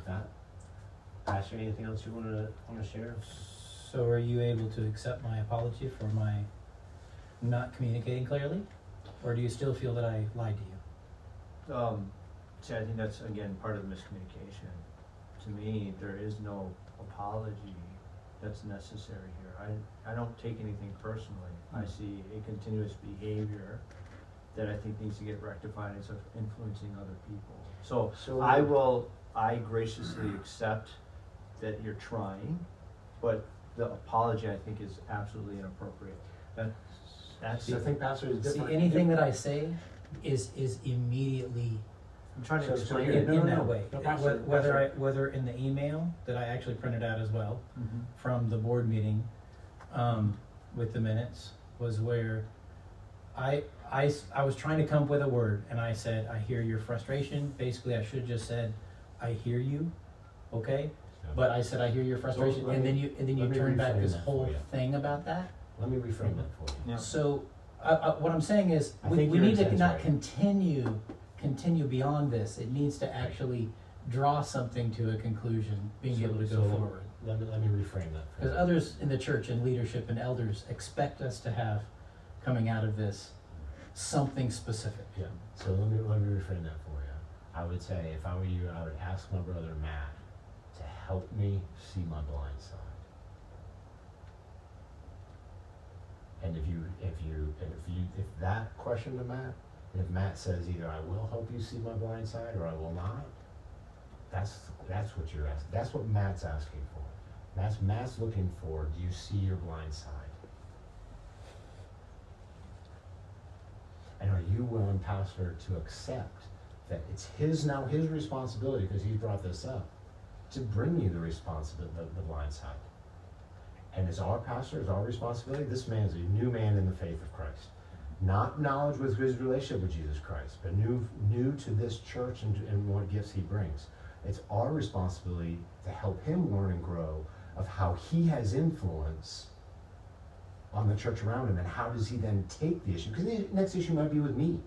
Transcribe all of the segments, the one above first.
with that. Pastor, anything else you want to share? So are you able to accept my apology for my not communicating clearly? Or do you still feel that I lied to you? See, I think that's, again, part of the miscommunication. To me, there is no apology that's necessary here. I don't take anything personally. I see a continuous behavior that I think needs to get rectified instead of influencing other people. So I graciously accept that you're trying, but the apology, I think, is absolutely inappropriate. That's I think Pastor is different. See, anything that I say is immediately I'm trying to So explain here- it. in that way. No, Pastor, Whether in the email that I actually printed out as well Mhm. from the board meeting with the minutes was where I was trying to come up with a word and I said, I hear your frustration. Basically, I should have just said, I hear you, okay? But I said, I hear your frustration, let and then me you turned back reframe this that whole for you. thing about that. Let me reframe that for you. Yeah. So, what I'm saying is, I we think your need to intent's not right. continue beyond this. It needs to actually draw something to a conclusion, being able to go So forward. Let me reframe that for Because you. others in the church and leadership and elders expect us to have, coming out of this, something specific. Yeah, so let me reframe that for you. I would say, if I were you, I would ask my brother Matt to help me see my blind side. And if that question to Matt, if Matt says either I will help you see my blind side or I will not, that's what you're asking. That's what Matt's asking for. Matt's looking for, do you see your blind side? And are you willing, Pastor, to accept that it's his responsibility, because he brought this up, to bring you the blind side? And it's our pastor, it's our responsibility. This man's a new man in the faith of Christ. Not knowledge with his relationship with Jesus Christ, but new to this church and what gifts he brings. It's our responsibility to help him learn and grow of how he has influence on the church around him, and how does he then take the issue? Because the next issue might be with me.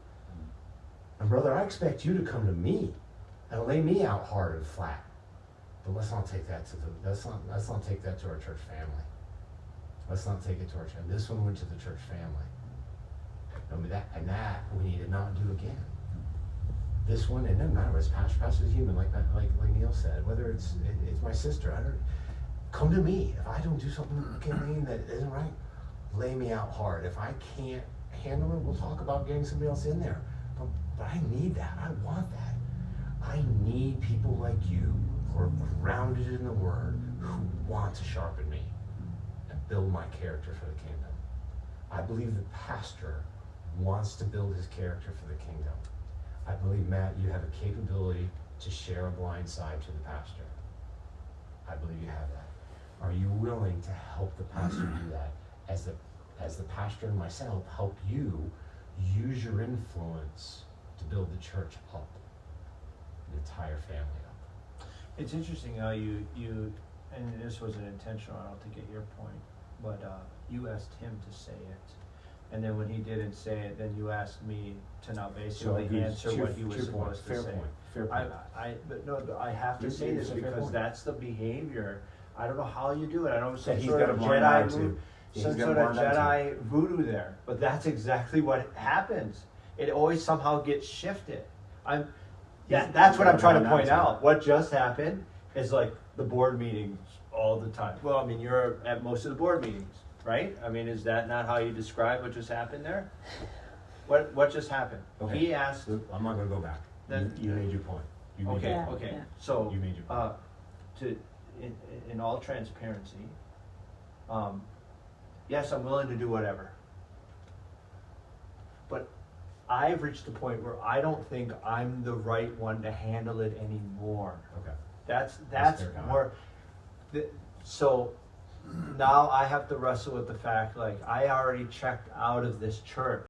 And brother, I expect you to come to me and lay me out hard and flat. But let's not take that to our church family. Let's not take it to our church. This one went to the church family. And that we need to not do again. This one, it doesn't matter. It's pastor's human, like Neil said. Whether it's my sister, come to me. If I don't do something that isn't right, lay me out hard. If I can't handle it, we'll talk about getting somebody else in there. But I need that. I want that. I need people like you who are grounded in the Word, who want to sharpen me and build my character for the kingdom. I believe the pastor wants to build his character for the kingdom. I believe, Matt, you have a capability to share a blind side to the pastor. I believe you have that. Are you willing to help the pastor do that? As the pastor and myself help you use your influence to build the church up, the entire family up. It's interesting how you and this wasn't intentional, I don't think, at your point, but you asked him to say it. And then when he didn't say it, then you asked me to now basically answer what he was supposed to say. Fair point. But I have to say this because that's the behavior. I don't know how you do it. I don't know some He's sort got of a blind eye Jedi too. some sort of Jedi voodoo there. But that's exactly what happens. It always somehow gets shifted. That's what I'm trying to point out. What just happened is like the board meetings all the time. Well, I mean, you're at most of the board meetings, right? I mean, is that not how you describe what just happened there? What just happened? Okay. He asked. I'm not going to go back. You made your point. Okay. Yeah. So you made your point. In all transparency, yes, I'm willing to do whatever. But I've reached the point where I don't think I'm the right one to handle it anymore. Okay. That's fair comment. more. So now I have to wrestle with the fact, like, I already checked out of this church.